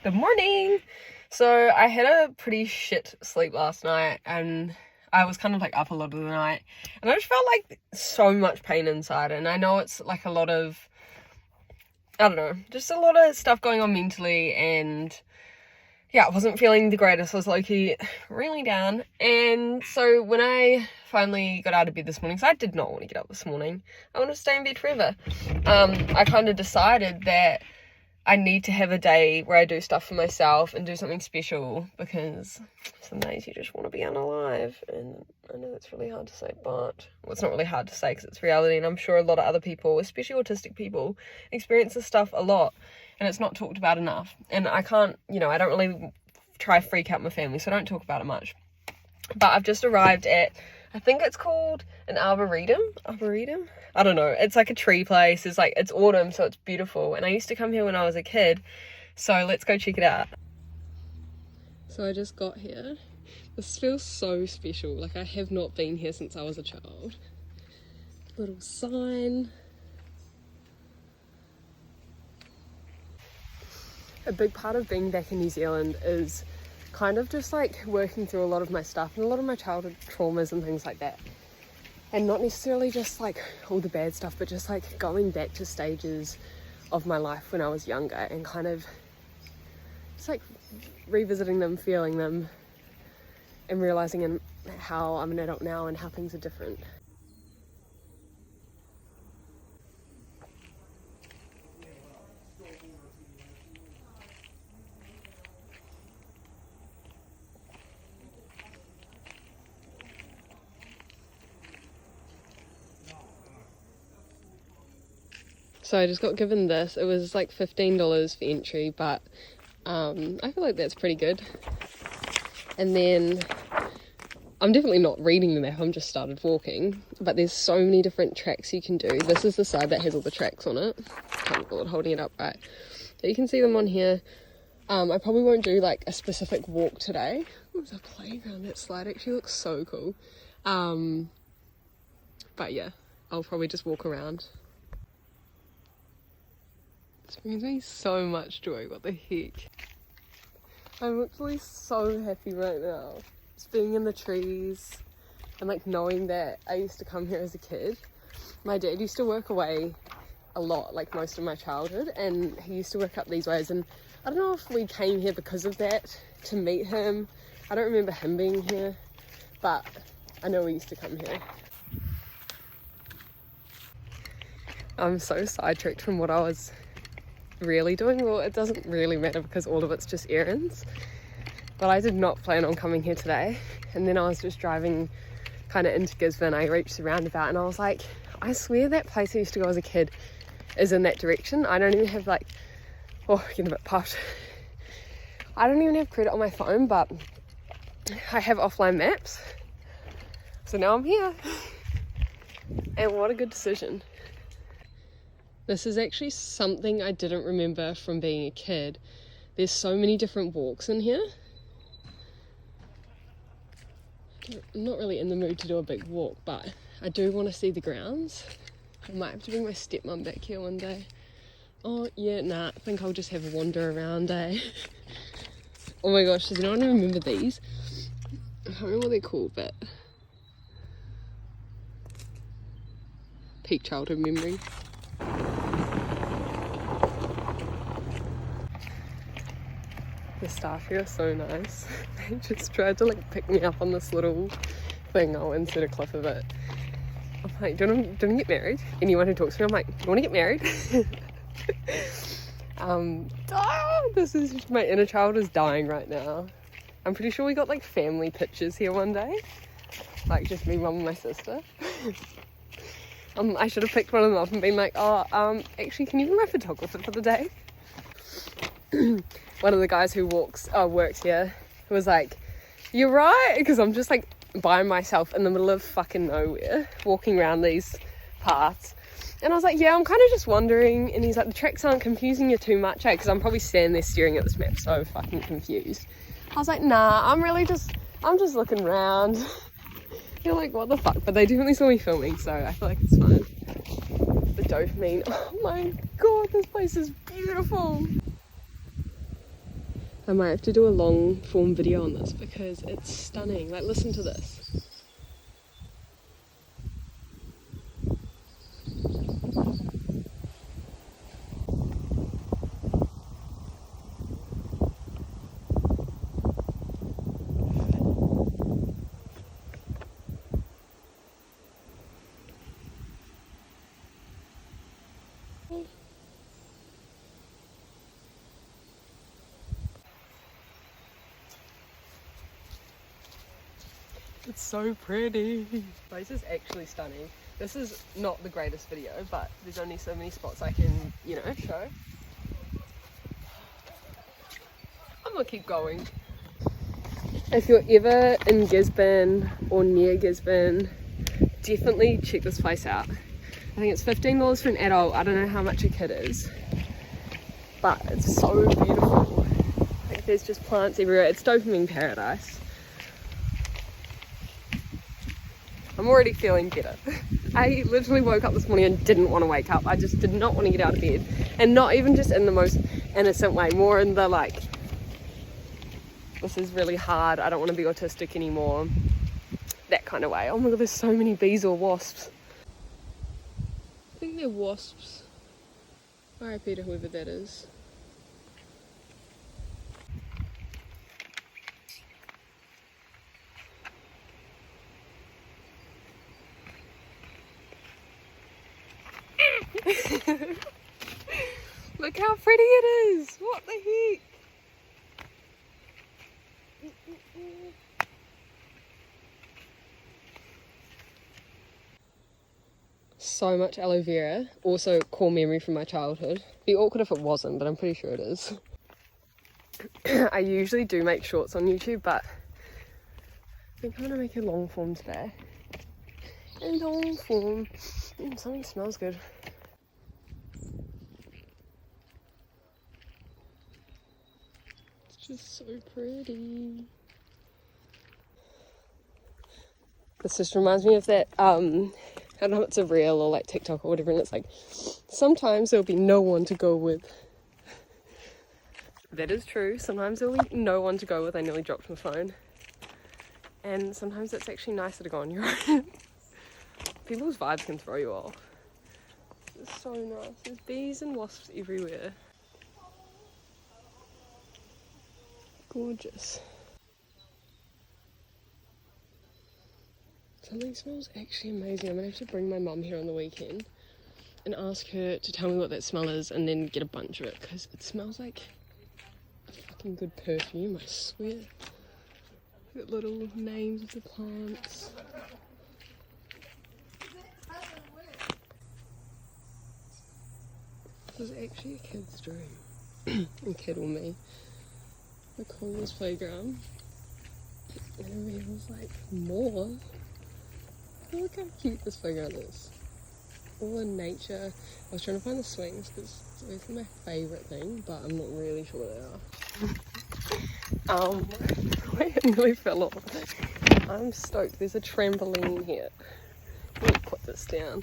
Good morning. So I had a pretty shit sleep last night and I was kind of like up a lot of the night and I just felt like so much pain inside, and I know it's like a lot of, I don't know, just a lot of stuff going on mentally, and yeah, I wasn't feeling the greatest. I was low-key really down. And so when I finally got out of bed this morning, so I did not want to get up this morning, I want to stay in bed forever, I kind of decided that I need to have a day where I do stuff for myself and do something special, because some days you just want to be unalive. And I know that's really hard to say, but, well, it's not really hard to say because it's reality, and I'm sure a lot of other people, especially autistic people, experience this stuff a lot, and it's not talked about enough. And I can't, I don't really try to freak out my family, so I don't talk about it much. But I've just arrived at, I think it's called an arboretum? I don't know. It's like a tree place. It's autumn, so it's beautiful. And I used to come here when I was a kid. So let's go check it out. So I just got here. This feels so special. Like, I have not been here since I was a child. Little sign. A big part of being back in New Zealand is kind of just like working through a lot of my stuff and a lot of my childhood traumas and things like that, and not necessarily just like all the bad stuff, but just like going back to stages of my life when I was younger and kind of just like revisiting them, feeling them, and realizing how I'm an adult now and how things are different. So I just got given this. It was like $15 for entry, but I feel like that's pretty good. And then I'm definitely not reading the map, I'm just started walking, but there's so many different tracks you can do. This is the side that has all the tracks on it. Can't bother holding it up right. So you can see them on here. I probably won't do like a specific walk today. There's a playground. That slide actually looks so cool. But yeah, I'll probably just walk around. This brings me so much joy, what the heck. I'm actually so happy right now. Just being in the trees and like knowing that I used to come here as a kid. My dad used to work away a lot, like most of my childhood, and he used to work up these ways, and I don't know if we came here because of that, to meet him. I don't remember him being here, but I know we used to come here. I'm so sidetracked from what I was really doing. Well, it doesn't really matter because all of it's just errands, but I did not plan on coming here today. And then I was just driving kind of into Gisborne. I reached the roundabout and I was like, I swear that place I used to go as a kid is in that direction. I don't even have like, getting a bit puffed. I don't even have credit on my phone, but I have offline maps, so now I'm here. And what a good decision. This is actually something I didn't remember from being a kid. There's so many different walks in here. I'm not really in the mood to do a big walk, but I do want to see the grounds. I might have to bring my stepmom back here one day. Oh yeah, nah, I think I'll just have a wander around, eh? Oh my gosh, does anyone remember these? I can't remember what they're called, but peak childhood memory. The staff here are so nice. They just tried to like pick me up on this little thing. I'll insert a clip of it. I'm like, do you want to get married? Anyone who talks to me, I'm like, do you want to get married? This is just, my inner child is dying right now. I'm pretty sure we got like family pictures here one day, like just me, mum and my sister. I should have picked one of them up and been like, actually, can you be my photographer for the day? One of the guys who works here was like, you're right, because I'm just like by myself in the middle of fucking nowhere walking around these paths, and I was like, yeah, I'm kind of just wondering. And he's like, the tracks aren't confusing you too much, because I'm probably standing there staring at this map so fucking confused. I was like, nah, I'm just looking around. You're like, what the fuck? But they definitely saw me filming, so I feel like it's fine. The dopamine, oh my god, this place is beautiful. I might have to do a long form video on this because it's stunning. Like, listen to this. It's so pretty. The place is actually stunning. This is not the greatest video, but there's only so many spots I can, you know, show. I'm gonna keep going. If you're ever in Gisborne or near Gisborne, definitely check this place out. I think it's $15 for an adult. I don't know how much a kid is, but it's so beautiful. Like, there's just plants everywhere. It's dopamine paradise. I'm already feeling better. I literally woke up this morning and didn't want to wake up. I just did not want to get out of bed. And not even just in the most innocent way, more in the like, this is really hard, I don't want to be autistic anymore, that kind of way. Oh my god, there's so many bees or wasps. I think they're wasps. RIP to whoever that is. Look how pretty it is! What the heck? So much aloe vera. Also, core memory from my childhood. Be awkward if it wasn't, but I'm pretty sure it is. I usually do make shorts on YouTube, but I think I'm gonna make a long form today. A long form. Something smells good. It's just so pretty. This just reminds me of that, I don't know if it's a reel or like TikTok or whatever, and it's like, sometimes there'll be no one to go with. That is true. Sometimes there'll be no one to go with. I nearly dropped my phone. And sometimes it's actually nicer to go on your own. People's vibes can throw you off. It's so nice. There's bees and wasps everywhere. Gorgeous. Something smells actually amazing. I'm gonna have to bring my mum here on the weekend and ask her to tell me what that smell is and then get a bunch of it, because it smells like a fucking good perfume, I swear. Got little names of the plants. This is actually a kid's dream. A kid or me. The coolest playground. And I was like, more? Look how cute this playground is. All in nature. I was trying to find the swings because it's obviously my favourite thing, but I'm not really sure what they are. I nearly fell off. I'm stoked. There's a trampoline here. Let me put this down.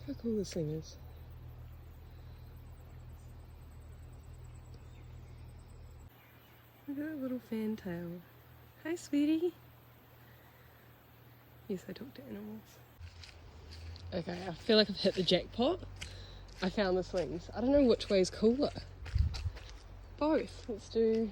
How cool this thing is. Look at that little fantail. Hi, sweetie. Yes, I talk to animals. Okay, I feel like I've hit the jackpot. I found the swings. I don't know which way is cooler. Both. Let's do...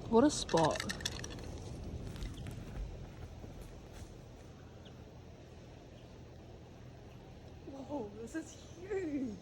What a spot. Whoa, this is huge.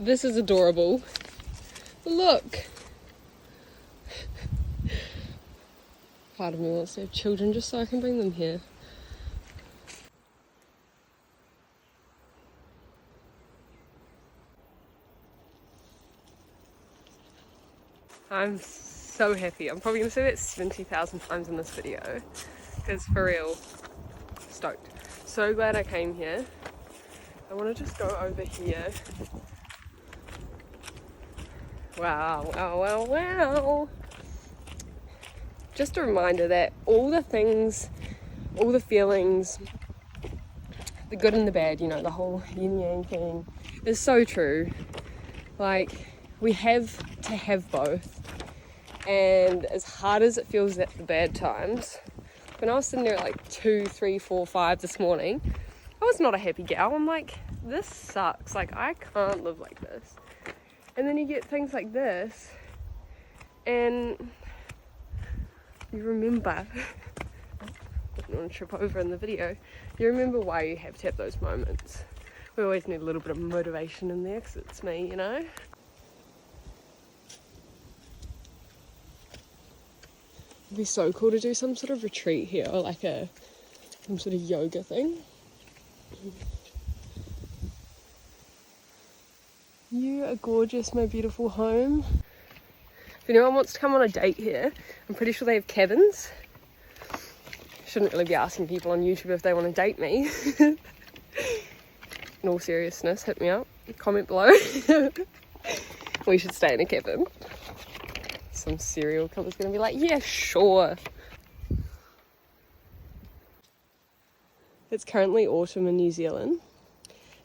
This is adorable. Look. Part of me wants to have children just so I can bring them here. I'm so happy. I'm probably going to say that 70,000 times in this video. Because for real, stoked. So glad I came here. I want to just go over here. Wow, wow, wow, wow. Just a reminder that all the things, all the feelings, the good and the bad, you know, the whole yin yang thing is so true. Like, we have to have both. And as hard as it feels at the bad times, when I was sitting there at like 2, 3, 4, 5 this morning, I was not a happy gal. I'm like, this sucks. Like, I can't live like this. And then you get things like this, and you remember, I didn't want to trip over in the video, you remember why you have to have those moments. We always need a little bit of motivation in there, because it's me, you know? It'd be so cool to do some sort of retreat here, or like some sort of yoga thing. You are gorgeous, my beautiful home. If anyone wants to come on a date here, I'm pretty sure they have cabins. Shouldn't really be asking people on YouTube if they want to date me. In all seriousness, hit me up, comment below. We should stay in a cabin. Some serial killer's gonna be like, yeah, sure. It's currently autumn in New Zealand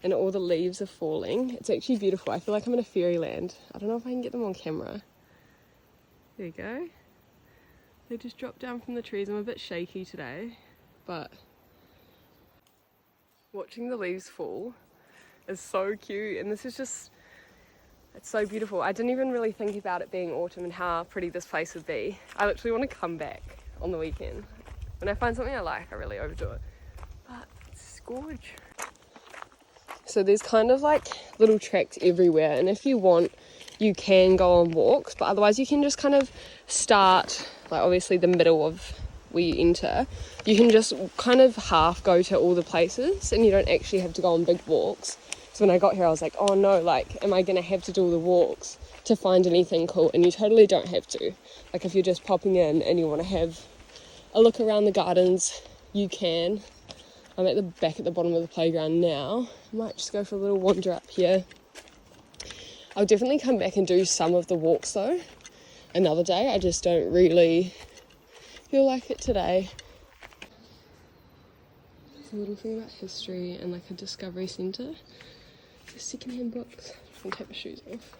and all the leaves are falling. It's actually beautiful. I feel like I'm in a fairyland. I don't know if I can get them on camera. There you go. They just dropped down from the trees. I'm a bit shaky today, but watching the leaves fall is so cute, and this is just, it's so beautiful. I didn't even really think about it being autumn and how pretty this place would be. I literally want to come back on the weekend. When I find something I like, I really overdo it. But it's gorgeous. So there's kind of like little tracks everywhere, and if you want, you can go on walks, but otherwise you can just kind of start, like obviously the middle of where you enter. You can just kind of half go to all the places, and you don't actually have to go on big walks. So when I got here, I was like, oh no, like, am I going to have to do all the walks to find anything cool? And you totally don't have to. Like, if you're just popping in and you want to have a look around the gardens, you can. I'm at the back at the bottom of the playground now. I might just go for a little wander up here. I'll definitely come back and do some of the walks though another day. I just don't really feel like it today. There's a little thing about history and like a discovery centre. There's secondhand books. I'm going to take my shoes off.